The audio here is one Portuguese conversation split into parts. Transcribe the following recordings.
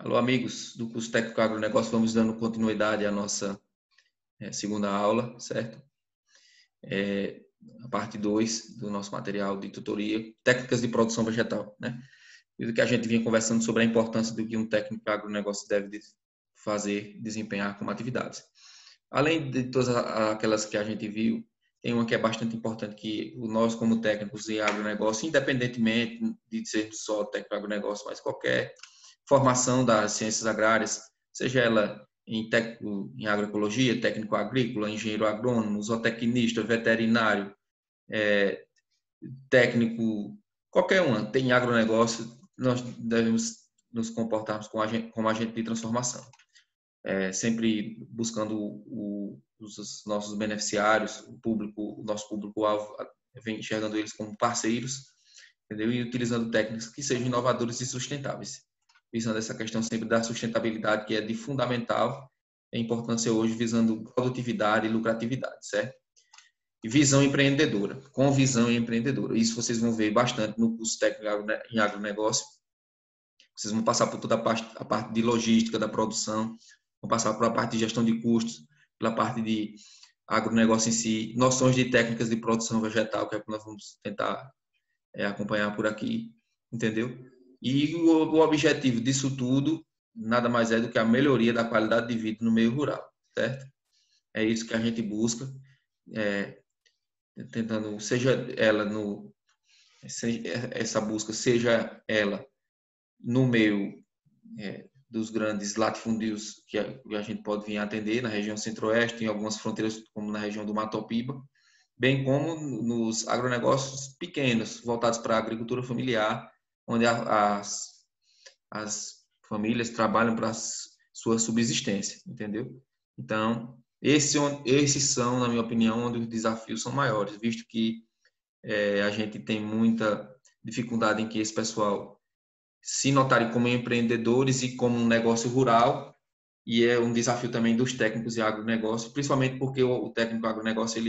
Alô, amigos do curso Técnico Agronegócio, vamos dando continuidade à nossa segunda aula, certo? A parte 2 do nosso material de tutoria, técnicas de produção vegetal, né? E do que a gente vinha conversando sobre a importância do que um técnico agronegócio deve fazer, desempenhar como atividades. Além de todas aquelas que a gente viu, tem uma que é bastante importante, que nós, como técnicos de agronegócio, independentemente de ser só técnico agronegócio, mas qualquer formação das ciências agrárias, seja ela em técnico em agroecologia, técnico agrícola, engenheiro agrônomo, zootecnista, veterinário, técnico, qualquer uma, tem agronegócio, nós devemos nos comportarmos como agente de transformação. Sempre buscando os nossos beneficiários, o nosso público-alvo, vem enxergando eles como parceiros, entendeu? E utilizando técnicas que sejam inovadoras e sustentáveis, visando essa questão sempre da sustentabilidade, que é de fundamental importância hoje, visando produtividade e lucratividade, certo? E visão empreendedora, com visão empreendedora. Isso vocês vão ver bastante no curso técnico em agronegócio. Vocês vão passar por toda a parte de logística da produção, vão passar por a parte de gestão de custos, pela parte de agronegócio em si, noções de técnicas de produção vegetal, que é o que nós vamos tentar acompanhar por aqui, entendeu? E o objetivo disso tudo nada mais é do que a melhoria da qualidade de vida no meio rural, certo? É isso que a gente busca, tentando, essa busca, seja ela no meio dos grandes latifúndios que a gente pode vir a atender na região centro-oeste, em algumas fronteiras, como na região do Mato Piba, bem como nos agronegócios pequenos, voltados para a agricultura familiar, onde as famílias trabalham para a sua subsistência, entendeu? Então, esses são, na minha opinião, onde os desafios são maiores, visto que a gente tem muita dificuldade em que esse pessoal se notarem como empreendedores e como um negócio rural, e é um desafio também dos técnicos de agronegócio, principalmente porque o técnico agronegócio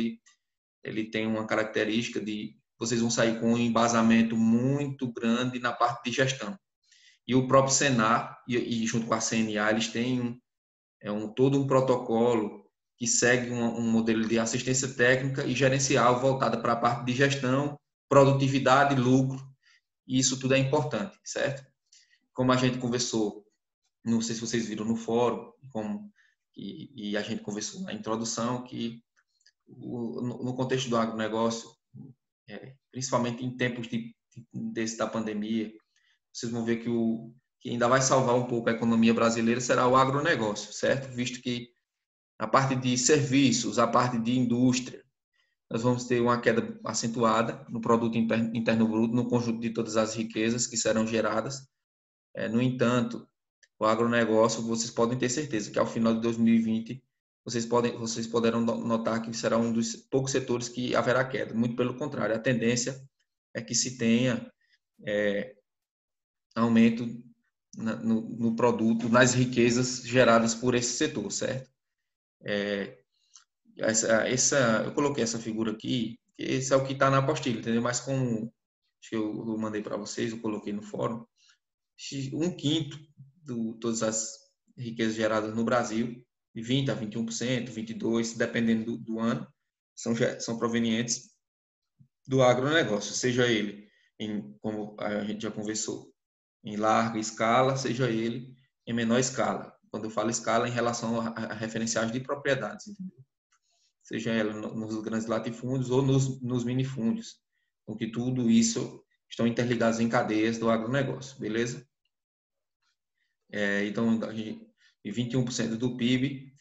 ele tem uma característica de vocês vão sair com um embasamento muito grande na parte de gestão. E o próprio Senar, e junto com a CNA, eles têm todo um protocolo que segue um modelo de assistência técnica e gerencial voltada para a parte de gestão, produtividade, lucro, e isso tudo é importante, certo? Como a gente conversou, não sei se vocês viram no fórum, e a gente conversou na introdução, que no contexto do agronegócio, principalmente em tempos da pandemia, vocês vão ver que ainda vai salvar um pouco a economia brasileira será o agronegócio, certo? Visto que a parte de serviços, a parte de indústria, nós vamos ter uma queda acentuada no produto interno bruto, no conjunto de todas as riquezas que serão geradas. No entanto, o agronegócio, vocês podem ter certeza que ao final de 2020, vocês poderão notar que será um dos poucos setores que haverá queda. Muito pelo contrário, a tendência é que se tenha aumento no produto, nas riquezas geradas por esse setor, certo? Eu coloquei essa figura aqui, que esse é o que está na apostila, entendeu? Mas como eu mandei para vocês, eu coloquei no fórum, um quinto de todas as riquezas geradas no Brasil, de 20% a 21%, 22%, dependendo do ano, são provenientes do agronegócio, seja ele, como a gente já conversou, em larga escala, seja ele em menor escala. Quando eu falo escala, em relação a referenciais de propriedades, entendeu? Seja ela nos grandes latifúndios ou nos minifúndios. Porque tudo isso estão interligados em cadeias do agronegócio, beleza? Então, 21% do PIB,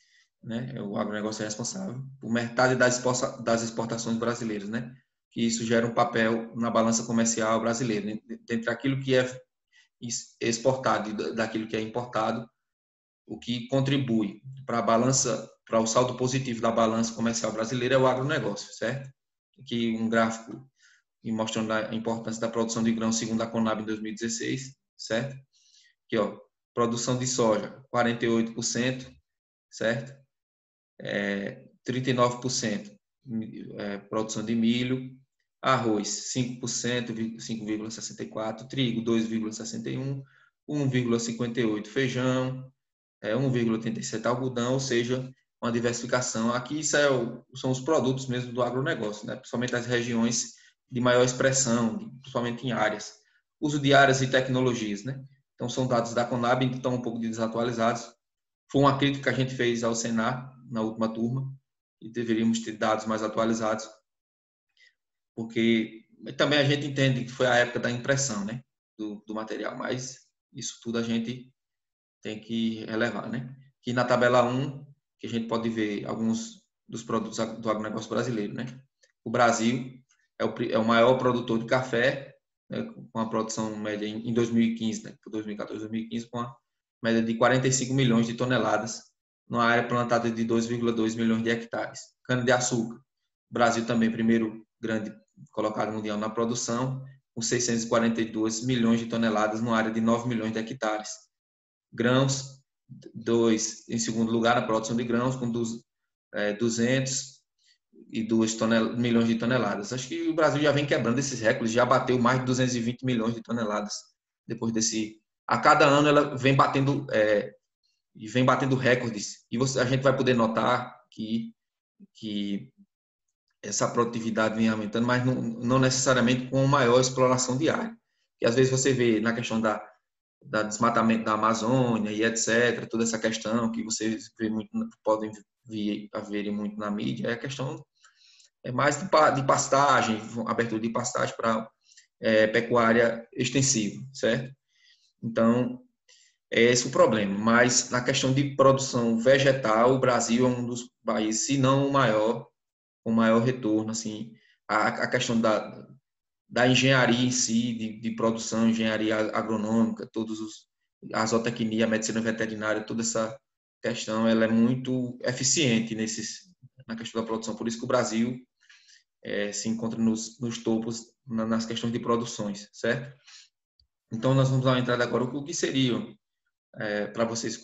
né, o agronegócio é responsável por metade das exportações brasileiras, né? Que isso gera um papel na balança comercial brasileira, né? Entre aquilo que é exportado e daquilo que é importado, o que contribui para a balança, para o saldo positivo da balança comercial brasileira é o agronegócio, certo? Aqui um gráfico mostrando a importância da produção de grãos segundo a Conab em 2016, certo? Aqui, ó, produção de soja, 48%, certo? 39% produção de milho, arroz, 5%, 5,64%, trigo, 2,61%, 1,58 feijão, 1,87 algodão, ou seja, uma diversificação. Aqui isso são os produtos mesmo do agronegócio, né? Principalmente as regiões de maior expressão, principalmente em áreas. Uso de áreas e tecnologias, né? Então, são dados da Conab, que estão um pouco desatualizados. Foi uma crítica que a gente fez ao Senar na última turma, e deveríamos ter dados mais atualizados, porque também a gente entende que foi a época da impressão, né? Do material, mas isso tudo a gente tem que relevar, né? Aqui na tabela 1, que a gente pode ver alguns dos produtos do agronegócio brasileiro, né? O Brasil é o maior produtor de café, né, com a produção média em 2015, né, 2014, 2015, com a média de 45 milhões de toneladas, numa área plantada de 2,2 milhões de hectares. Cana-de-açúcar, o Brasil também primeiro grande colocado mundial na produção, com 642 milhões de toneladas, numa área de 9 milhões de hectares. Grãos, em segundo lugar na produção de grãos, com 202 milhões de toneladas. Acho que o Brasil já vem quebrando esses recordes, já bateu mais de 220 milhões de toneladas depois desse. A cada ano ela vem batendo recordes, e a gente vai poder notar que essa produtividade vem aumentando, mas não necessariamente com maior exploração de área. E às vezes você vê na questão da desmatamento da Amazônia e etc., toda essa questão que vocês podem ver muito na mídia, é a questão mais de pastagem, abertura de pastagem para pecuária extensiva, certo? Então, é esse o problema. Mas na questão de produção vegetal, o Brasil é um dos países, se não o maior, com maior retorno. Assim, a questão da engenharia em si, de produção, engenharia agronômica, a zootecnia, a medicina veterinária, toda essa questão, ela é muito eficiente na questão da produção. Por isso que o Brasil se encontra nos topos nas questões de produções, certo? Então, nós vamos dar uma entrada agora. O que seriam, para vocês,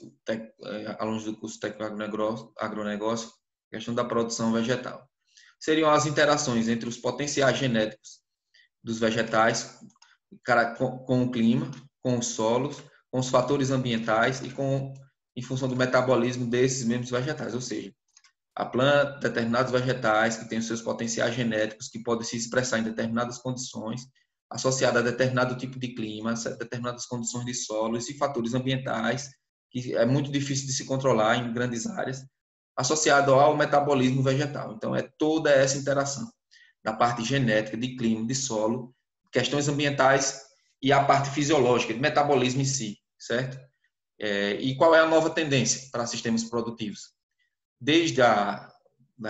alunos do curso técnico agronegócio, a questão da produção vegetal? Seriam as interações entre os potenciais genéticos dos vegetais com o clima, com os solos, com os fatores ambientais e em função do metabolismo desses mesmos vegetais, ou seja, a planta, determinados vegetais que têm os seus potenciais genéticos que podem se expressar em determinadas condições, associada a determinado tipo de clima, a determinadas condições de solos e fatores ambientais, que é muito difícil de se controlar em grandes áreas, associado ao metabolismo vegetal. Então, é toda essa interação da parte genética, de clima, de solo, questões ambientais e a parte fisiológica, de metabolismo em si, certo? E qual é a nova tendência para sistemas produtivos? Desde da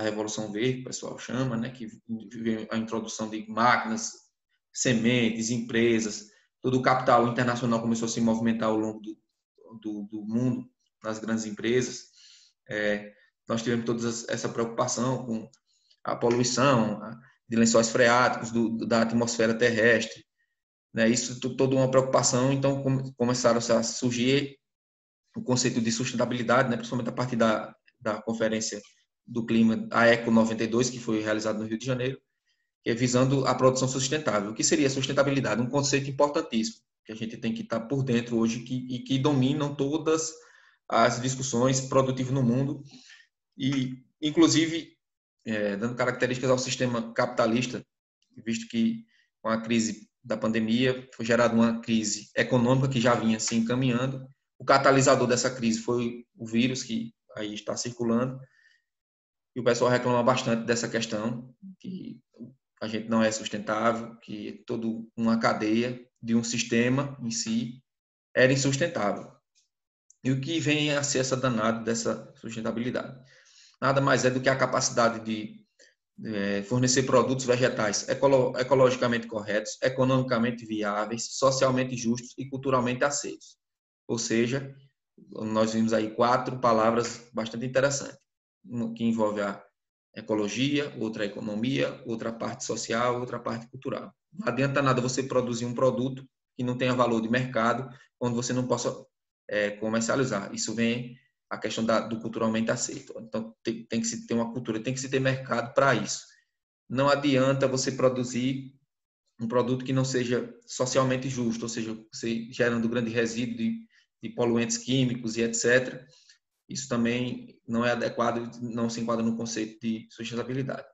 Revolução Verde, o pessoal chama, né, que veio a introdução de máquinas, sementes, empresas, todo o capital internacional começou a se movimentar ao longo do mundo, nas grandes empresas. Nós tivemos toda essa preocupação com a poluição de lençóis freáticos, da atmosfera terrestre, né? Isso toda uma preocupação. Então começaram a surgir o conceito de sustentabilidade, né? Principalmente a partir da Conferência do Clima, a ECO 92, que foi realizada no Rio de Janeiro, que é visando a produção sustentável. O que seria sustentabilidade? Um conceito importantíssimo, que a gente tem que estar por dentro hoje e que dominam todas as discussões produtivas no mundo, e inclusive dando características ao sistema capitalista, visto que com a crise da pandemia foi gerada uma crise econômica que já vinha se encaminhando. O catalisador dessa crise foi o vírus que aí está circulando, e o pessoal reclama bastante dessa questão, que a gente não é sustentável, que toda uma cadeia de um sistema em si era insustentável. E o que vem a ser essa danada dessa sustentabilidade? Nada mais é do que a capacidade de fornecer produtos vegetais ecologicamente corretos, economicamente viáveis, socialmente justos e culturalmente aceitos. Ou seja, nós vimos aí 4 palavras bastante interessantes, que envolve a ecologia, outra a economia, outra a parte social, outra a parte cultural. Não adianta nada você produzir um produto que não tenha valor de mercado, onde você não possa comercializar. Isso vem a questão do culturalmente aceito. Então, tem que se ter uma cultura, tem que se ter mercado para isso. Não adianta você produzir um produto que não seja socialmente justo, ou seja, gerando grande resíduo de poluentes químicos e etc. Isso também não é adequado, não se enquadra no conceito de sustentabilidade.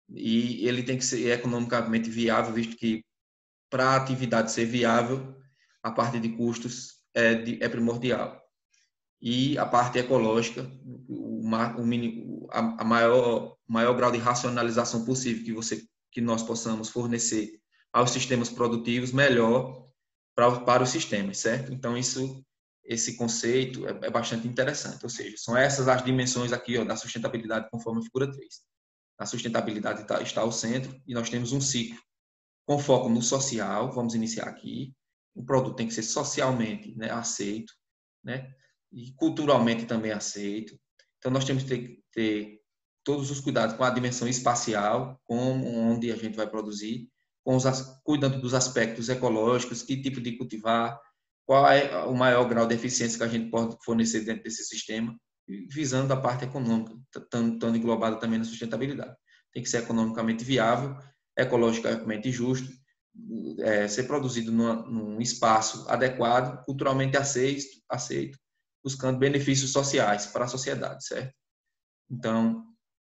E ele tem que ser economicamente viável, visto que para a atividade ser viável, a parte de custos é primordial. E a parte ecológica, a maior grau de racionalização possível que nós possamos fornecer aos sistemas produtivos, melhor para os sistemas, certo? Então, esse conceito é bastante interessante, ou seja, são essas as dimensões aqui da sustentabilidade, conforme a figura 3. A sustentabilidade está ao centro e nós temos um ciclo com foco no social, vamos iniciar aqui. O produto tem que ser socialmente, né, aceito, né, e culturalmente também aceito. Então, nós temos que ter todos os cuidados com a dimensão espacial, como onde a gente vai produzir, cuidando dos aspectos ecológicos, que tipo de cultivar, qual é o maior grau de eficiência que a gente pode fornecer dentro desse sistema, visando a parte econômica, estando englobada também na sustentabilidade. Tem que ser economicamente viável, ecologicamente justo, ser produzido num espaço adequado, culturalmente aceito, buscando benefícios sociais para a sociedade, certo? Então,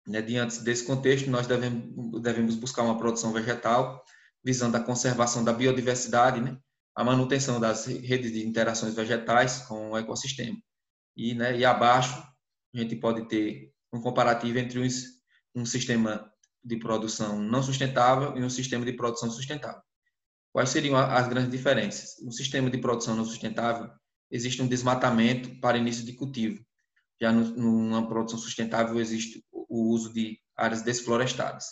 né, diante desse contexto, nós devemos buscar uma produção vegetal, visando a conservação da biodiversidade, né, a manutenção das redes de interações vegetais com o ecossistema. E abaixo, a gente pode ter um comparativo entre um sistema de produção não sustentável e um sistema de produção sustentável. Quais seriam as grandes diferenças? No sistema de produção não sustentável, existe um desmatamento para início de cultivo. Já numa produção sustentável, existe o uso de áreas desflorestadas,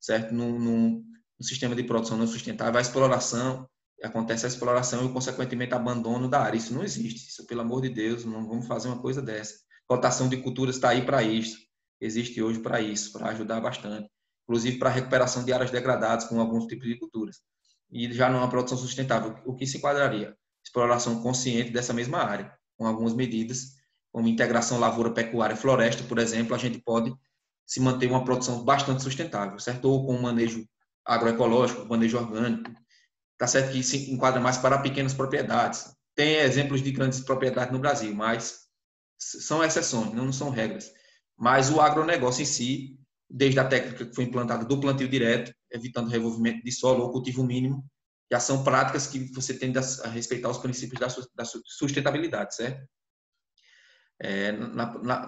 certo? No sistema de produção não sustentável, acontece a exploração e, consequentemente, abandono da área. Isso não existe. Isso, pelo amor de Deus, não vamos fazer uma coisa dessa. Rotação de culturas está aí para isso. Existe hoje para isso, para ajudar bastante. Inclusive para a recuperação de áreas degradadas com alguns tipos de culturas. E já numa produção sustentável, o que se enquadraria? Exploração consciente dessa mesma área, com algumas medidas, como integração lavoura-pecuária-floresta, por exemplo, a gente pode se manter uma produção bastante sustentável, certo? Ou com manejo agroecológico, manejo orgânico. Tá certo que se enquadra mais para pequenas propriedades. Tem exemplos de grandes propriedades no Brasil, mas são exceções, não são regras. Mas o agronegócio em si, desde a técnica que foi implantada do plantio direto, evitando o revolvimento de solo ou cultivo mínimo, já são práticas que você tende a respeitar os princípios da sustentabilidade, certo?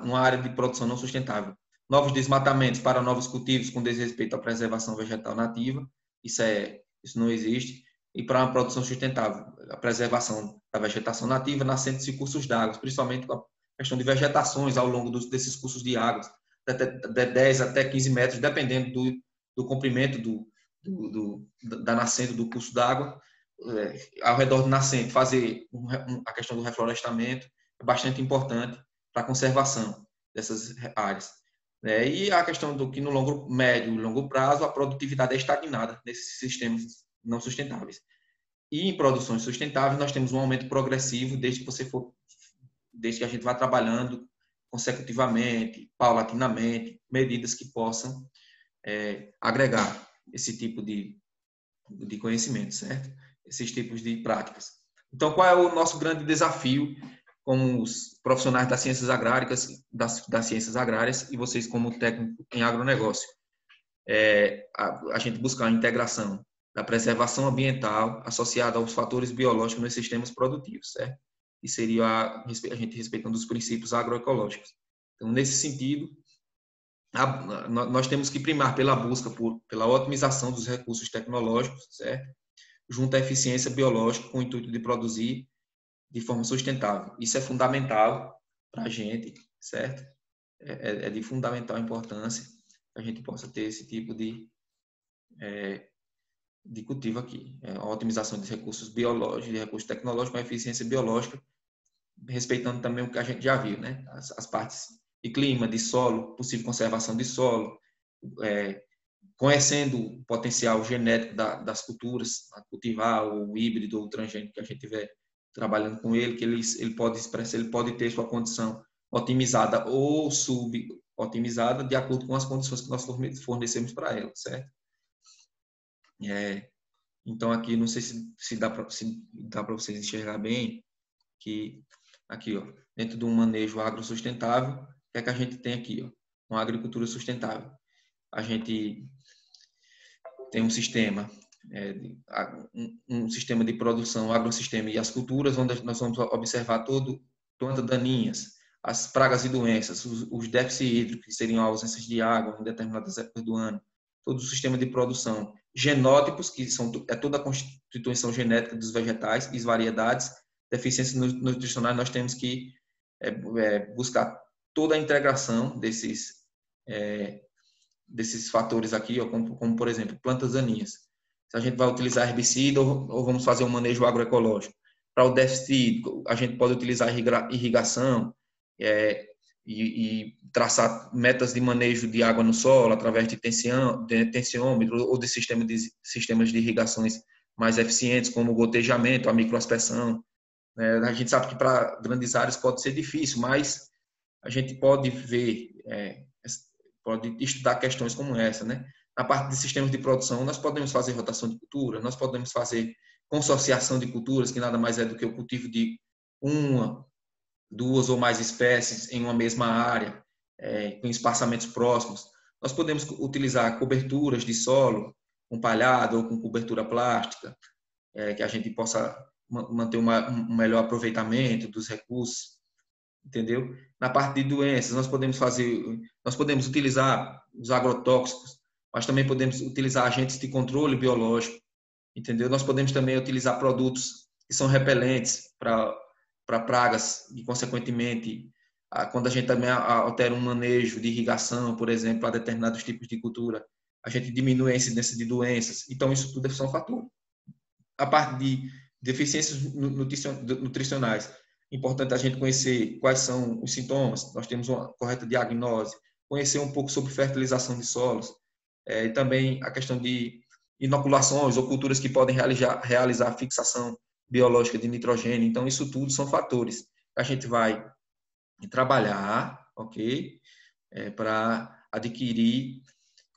Numa área de produção não sustentável. Novos desmatamentos para novos cultivos com desrespeito à preservação vegetal nativa, isso não existe. E para uma produção sustentável, a preservação da vegetação nativa nascentes de cursos d'água, principalmente com a questão de vegetações ao longo desses cursos de água, de 10 até 15 metros, dependendo do comprimento da nascente do curso d'água, ao redor do nascente, fazer a questão do reflorestamento é bastante importante para a conservação dessas áreas. E a questão do que no médio e longo prazo a produtividade é estagnada nesses sistemas não sustentáveis. E em produções sustentáveis nós temos um aumento progressivo desde que a gente vá trabalhando consecutivamente, paulatinamente, medidas que possam agregar esse tipo de conhecimento, certo? Esses tipos de práticas. Então, qual é o nosso grande desafio como os profissionais das ciências agrárias, das ciências agrárias e vocês como técnico em agronegócio? A gente buscar a integração da preservação ambiental associada aos fatores biológicos nos sistemas produtivos, certo? E seria a gente respeitando os princípios agroecológicos. Então, nesse sentido, nós temos que primar pela busca pela otimização dos recursos tecnológicos, certo? Junto à eficiência biológica com o intuito de produzir de forma sustentável. Isso é fundamental para a gente, certo? É de fundamental importância que a gente possa ter esse tipo de cultivo aqui. A otimização de recursos biológicos, de recursos tecnológicos, com a eficiência biológica, respeitando também o que a gente já viu, né? As partes de clima, de solo, possível conservação de solo, conhecendo o potencial genético das culturas, a cultivar o híbrido ou o transgênico que a gente tiver trabalhando com ele, que ele pode expressar, ele pode ter sua condição otimizada ou subotimizada de acordo com as condições que nós fornecemos para ele, certo? Então, aqui, não sei se dá para vocês enxergar bem, que aqui, ó, dentro de um manejo agrossustentável, o que é que a gente tem aqui? Ó, uma agricultura sustentável. A gente tem um sistema, um sistema de produção, agrossistema e as culturas, onde nós vamos observar plantas daninhas, as pragas e doenças, os déficits hídricos, que seriam ausências de água em determinadas épocas do ano, todo o sistema de produção, genótipos, que é toda a constituição genética dos vegetais e as variedades, deficiências nutricionais, nós temos que buscar toda a integração desses fatores aqui, ó, como, por exemplo, plantas daninhas. Se a gente vai utilizar herbicida ou vamos fazer um manejo agroecológico. Para o déficit, a gente pode utilizar irrigação e traçar metas de manejo de água no solo através de tensiômetro ou de sistemas de irrigações mais eficientes, como o gotejamento, a microaspersão. A gente sabe que para grandes áreas pode ser difícil, mas a gente pode ver, pode estudar questões como essa, né? Na parte de sistemas de produção, nós podemos fazer rotação de cultura, nós podemos fazer consorciação de culturas, que nada mais é do que o cultivo de uma, duas ou mais espécies em uma mesma área, com espaçamentos próximos. Nós podemos utilizar coberturas de solo, com palhado ou com cobertura plástica, que a gente possa manter um melhor aproveitamento dos recursos, entendeu? Na parte de doenças, nós podemos utilizar os agrotóxicos, mas também podemos utilizar agentes de controle biológico, entendeu? Nós podemos também utilizar produtos que são repelentes para pragas e, consequentemente, quando a gente também altera um manejo de irrigação, por exemplo, para determinados tipos de cultura, a gente diminui a incidência de doenças. Então, isso tudo são fatores. A parte de deficiências nutricionais, importante a gente conhecer quais são os sintomas, nós temos uma correta diagnose, conhecer um pouco sobre fertilização de solos, e também a questão de inoculações ou culturas que podem realizar a fixação biológica de nitrogênio. Então, isso tudo são fatores que a gente vai trabalhar, ok? Para adquirir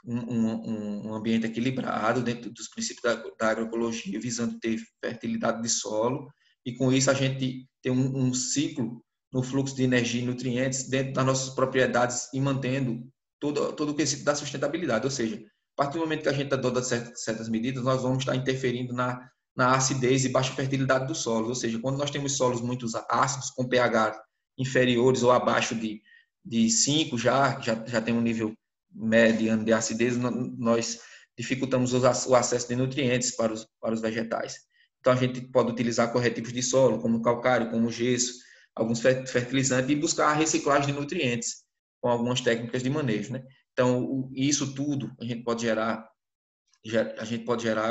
um ambiente equilibrado dentro dos princípios da agroecologia, visando ter fertilidade de solo, e com isso a gente tem um ciclo no fluxo de energia e nutrientes dentro das nossas propriedades e mantendo todo o princípio da sustentabilidade. Ou seja, a partir do momento que a gente adota certas medidas, nós vamos estar interferindo na acidez e baixa fertilidade do solo. Ou seja, quando nós temos solos muito ácidos, com pH inferiores ou abaixo de 5, já tem um nível mediano de acidez, nós dificultamos o acesso de nutrientes para os vegetais. Então, a gente pode utilizar corretivos de solo, como calcário, como gesso, alguns fertilizantes, e buscar a reciclagem de nutrientes com algumas técnicas de manejo, né? Então, isso tudo a gente pode gerar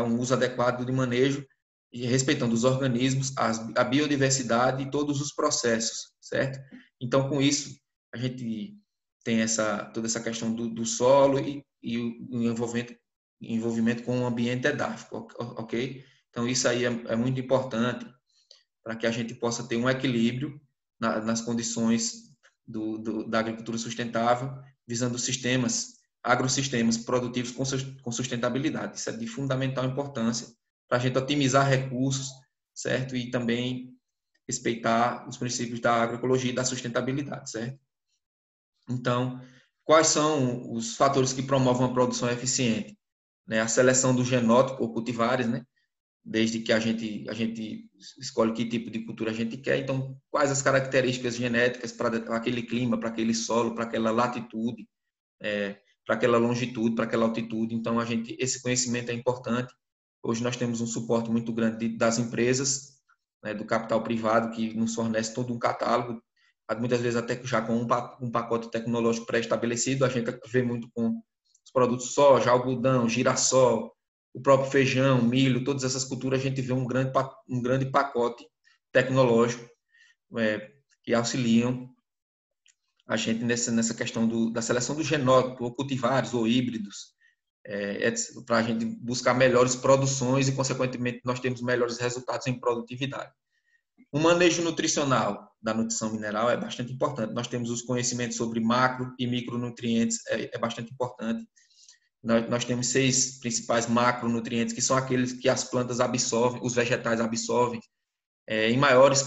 um uso adequado de manejo, respeitando os organismos, a biodiversidade e todos os processos, certo? Então, com isso, a gente tem toda essa questão do solo e o envolvimento com o ambiente edáfico, ok? Então, isso aí é muito importante para que a gente possa ter um equilíbrio nas condições da agricultura sustentável, visando agrossistemas produtivos com sustentabilidade. Isso é de fundamental importância para a gente otimizar recursos, certo? E também respeitar os princípios da agroecologia e da sustentabilidade, certo? Então, quais são os fatores que promovem uma produção eficiente? A seleção do genótipo ou cultivares, né? Desde que a gente escolhe que tipo de cultura a gente quer. Então, quais as características genéticas para aquele clima, para aquele solo, para aquela latitude, para aquela longitude, para aquela altitude. Então, esse conhecimento é importante. Hoje nós temos um suporte muito grande das empresas, né, do capital privado, que nos fornece todo um catálogo, muitas vezes até já com um pacote tecnológico pré-estabelecido. A gente vê muito com os produtos soja, algodão, girassol, o próprio feijão, milho, todas essas culturas, a gente vê um grande pacote tecnológico que auxiliam a gente nessa questão da seleção do genótipo, ou cultivares, ou híbridos, para a gente buscar melhores produções e, consequentemente, nós temos melhores resultados em produtividade. O manejo nutricional da nutrição mineral é bastante importante. Nós temos os conhecimentos sobre macro e micronutrientes, é bastante importante. Nós temos 6 principais macronutrientes, que são aqueles que as plantas absorvem, os vegetais absorvem, em maiores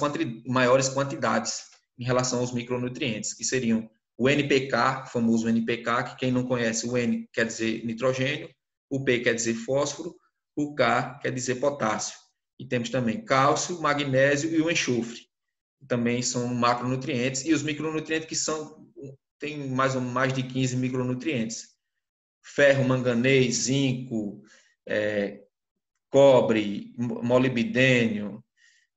quantidades em relação aos micronutrientes, que seriam o NPK, o famoso NPK, que quem não conhece, o N quer dizer nitrogênio, o P quer dizer fósforo, o K quer dizer potássio. E temos também cálcio, magnésio e o enxofre, que também são macronutrientes, e os micronutrientes que tem mais de 15 micronutrientes. Ferro, manganês, zinco, cobre, molibdênio.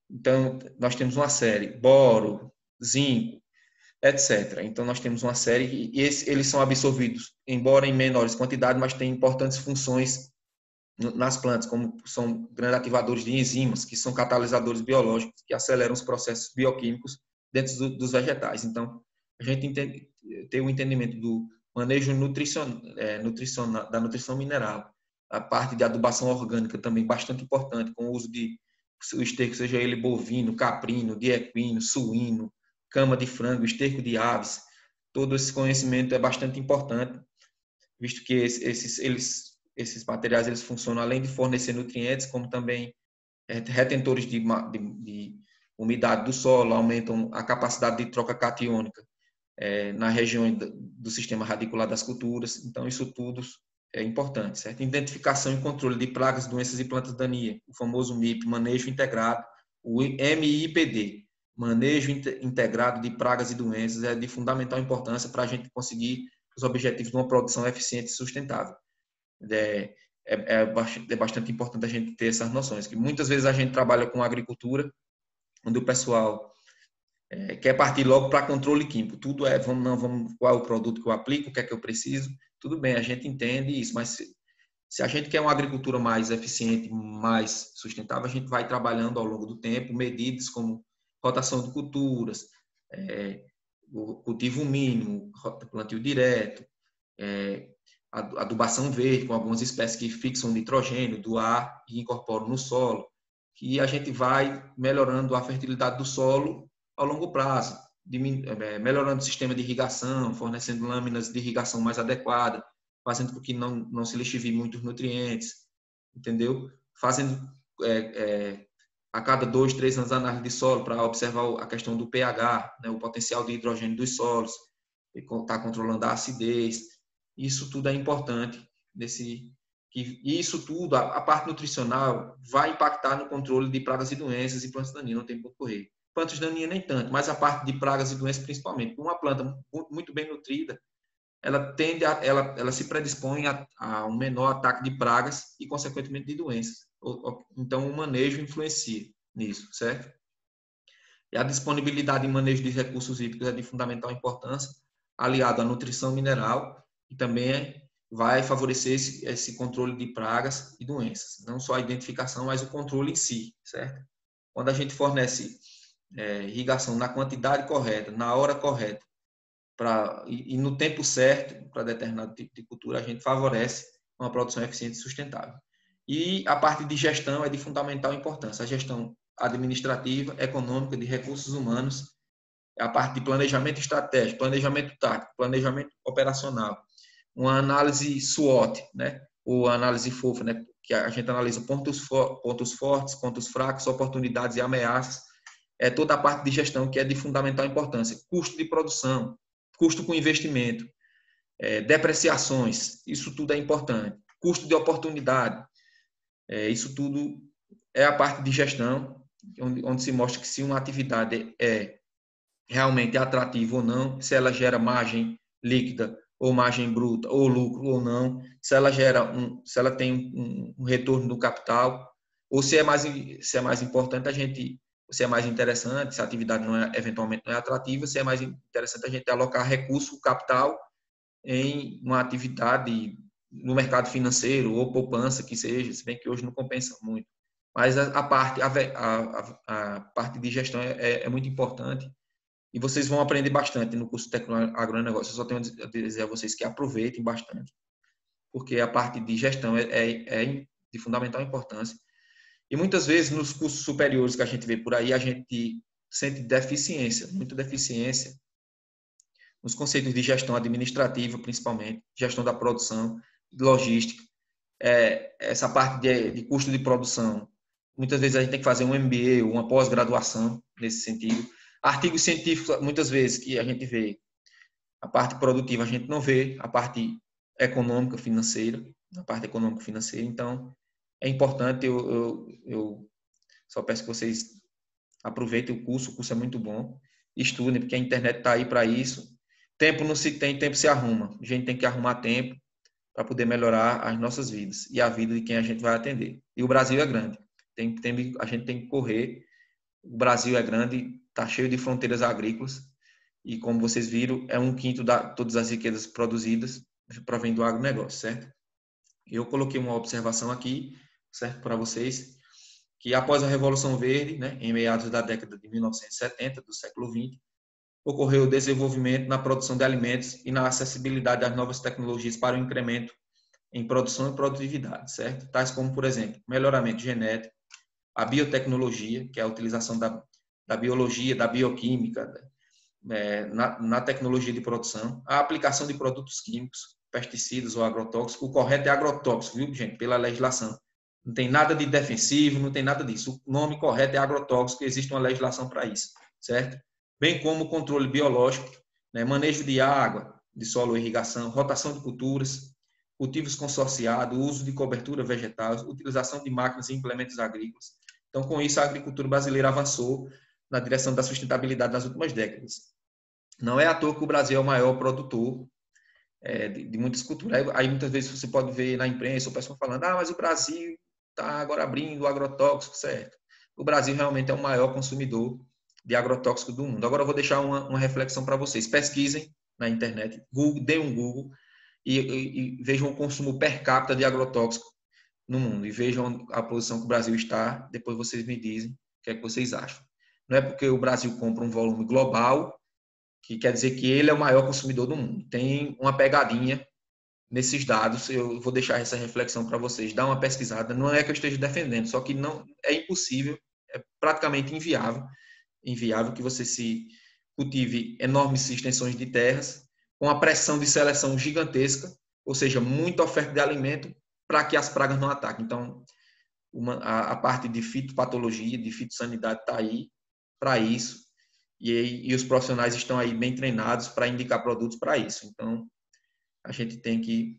Então, nós temos uma série, boro, zinco, etc. Então, nós temos uma série e eles são absorvidos, embora em menores quantidades, mas têm importantes funções nas plantas, como são grandes ativadores de enzimas, que são catalisadores biológicos, que aceleram os processos bioquímicos dentro dos vegetais. Então, a gente tem o entendimento do manejo da nutrição mineral, a parte de adubação orgânica também bastante importante, com o uso de o esterco, seja ele bovino, caprino, de equino, suíno, cama de frango, esterco de aves. Todo esse conhecimento é bastante importante, visto que esses materiais eles funcionam além de fornecer nutrientes, como também retentores de umidade do solo, aumentam a capacidade de troca catiônica na região do sistema radicular das culturas. Então, isso tudo é importante, certo? Identificação e controle de pragas, doenças e plantas daninhas, o famoso MIP, manejo integrado, o MIPD, manejo integrado de pragas e doenças, é de fundamental importância para a gente conseguir os objetivos de uma produção eficiente e sustentável. É bastante importante a gente ter essas noções, que muitas vezes a gente trabalha com agricultura, onde o pessoal quer partir logo para controle químico. Tudo qual é o produto que eu aplico, o que é que eu preciso. Tudo bem, a gente entende isso, mas se a gente quer uma agricultura mais eficiente, mais sustentável, a gente vai trabalhando ao longo do tempo medidas como rotação de culturas, o cultivo mínimo, plantio direto, adubação verde com algumas espécies que fixam nitrogênio do ar e incorporam no solo, que a gente vai melhorando a fertilidade do solo ao longo prazo, melhorando o sistema de irrigação, fornecendo lâminas de irrigação mais adequadas, fazendo com que não se lixivie muitos nutrientes, entendeu? Fazendo a cada 2, 3 anos análise de solo para observar a questão do pH, né, o potencial de hidrogênio dos solos, está controlando a acidez. Isso tudo é importante. E isso tudo, a parte nutricional, vai impactar no controle de pragas e doenças e plantas daninhas, não tem por correr. Plantas daninhas nem tanto, mas a parte de pragas e doenças principalmente. Uma planta muito bem nutrida, ela se predispõe a um menor ataque de pragas e, consequentemente, de doenças. Então, o manejo influencia nisso, certo? E a disponibilidade e manejo de recursos hídricos é de fundamental importância, aliado à nutrição mineral, e também vai favorecer esse controle de pragas e doenças. Não só a identificação, mas o controle em si, certo? Quando a gente fornece irrigação na quantidade correta, na hora correta, e no tempo certo para determinado tipo de cultura, a gente favorece uma produção eficiente e sustentável. E a parte de gestão é de fundamental importância. A gestão administrativa, econômica, de recursos humanos, a parte de planejamento estratégico, planejamento tático, planejamento operacional, uma análise SWOT, né? Ou análise FOFA, né? Que a gente analisa pontos fortes, pontos fracos, oportunidades e ameaças. É toda a parte de gestão que é de fundamental importância. Custo de produção, custo com investimento, depreciações, isso tudo é importante. Custo de oportunidade, isso tudo é a parte de gestão, onde se mostra que se uma atividade é realmente atrativa ou não, se ela gera margem líquida ou margem bruta, ou lucro ou não, se ela tem um retorno do capital, ou se é mais importante se é mais interessante, se a atividade eventualmente não é atrativa, se é mais interessante a gente alocar recurso, capital, em uma atividade no mercado financeiro ou poupança que seja, se bem que hoje não compensa muito. Mas a parte de gestão é muito importante e vocês vão aprender bastante no curso de Tecnologia Agronegócio. Eu só tenho a dizer a vocês que aproveitem bastante, porque a parte de gestão é de fundamental importância. E muitas vezes nos cursos superiores que a gente vê por aí, a gente sente muita deficiência nos conceitos de gestão administrativa, principalmente, gestão da produção, logística, essa parte de custo de produção. Muitas vezes a gente tem que fazer um MBA, uma pós-graduação nesse sentido. Artigos científicos, muitas vezes, que a gente vê, a parte produtiva a gente não vê, a parte econômica, financeira, a parte econômica financeira. Então, é importante, eu só peço que vocês aproveitem o curso é muito bom, estudem, porque a internet está aí para isso. Tempo não se tem, tempo se arruma. A gente tem que arrumar tempo para poder melhorar as nossas vidas e a vida de quem a gente vai atender. E o Brasil é grande. A gente tem que correr. O Brasil é grande, está cheio de fronteiras agrícolas e, como vocês viram, é 1/5 de todas as riquezas produzidas provém do agronegócio, certo? Eu coloquei uma observação aqui, certo, para vocês, que após a Revolução Verde, né, em meados da década de 1970, do século XX, ocorreu o desenvolvimento na produção de alimentos e na acessibilidade às novas tecnologias para o incremento em produção e produtividade, certo? Tais como, por exemplo, melhoramento genético, a biotecnologia, que é a utilização da biologia, da bioquímica, na tecnologia de produção, a aplicação de produtos químicos, pesticidas ou agrotóxicos. O correto é agrotóxico, viu, gente? Pela legislação. Não tem nada de defensivo, não tem nada disso. O nome correto é agrotóxico, existe uma legislação para isso, certo? Bem como o controle biológico, né? Manejo de água, de solo e irrigação, rotação de culturas, cultivos consorciados, uso de cobertura vegetal, utilização de máquinas e implementos agrícolas. Então, com isso, a agricultura brasileira avançou na direção da sustentabilidade nas últimas décadas. Não é à toa que o Brasil é o maior produtor de muitas culturas. Aí, muitas vezes, você pode ver na imprensa o pessoal falando, mas o Brasil está agora abrindo o agrotóxico, certo? O Brasil realmente é o maior consumidor de agrotóxico do mundo. Agora, eu vou deixar uma reflexão para vocês. Pesquisem na internet, deem um Google e vejam o consumo per capita de agrotóxico no mundo e vejam a posição que o Brasil está. Depois vocês me dizem o que é que vocês acham. Não é porque o Brasil compra um volume global que quer dizer que ele é o maior consumidor do mundo. Tem uma pegadinha nesses dados, eu vou deixar essa reflexão para vocês. Dá uma pesquisada, não é que eu esteja defendendo, só que não é impossível, é praticamente inviável que você se cultive enormes extensões de terras com a pressão de seleção gigantesca, ou seja, muita oferta de alimento para que as pragas não ataquem. Então, a parte de fitopatologia, de fitossanidade está aí para isso. E os profissionais estão aí bem treinados para indicar produtos para isso. Então, a gente tem que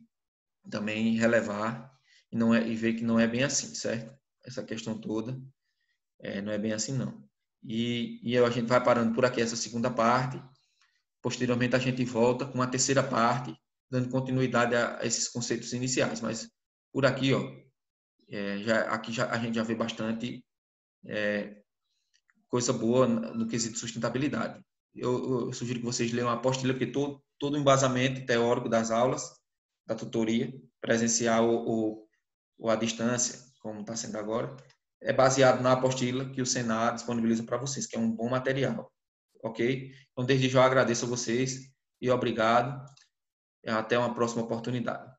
também relevar e ver que não é bem assim, certo? Essa questão toda não é bem assim, não. E a gente vai parando por aqui essa segunda parte. Posteriormente, a gente volta com a terceira parte, dando continuidade a esses conceitos iniciais. Mas por aqui, a gente já vê bastante coisa boa no quesito sustentabilidade. Eu sugiro que vocês leiam a apostila, porque todo o embasamento teórico das aulas, da tutoria, presencial ou à distância, como está sendo agora, é baseado na apostila que o Senar disponibiliza para vocês, que é um bom material. Ok? Então, desde já eu agradeço a vocês e obrigado. Até uma próxima oportunidade.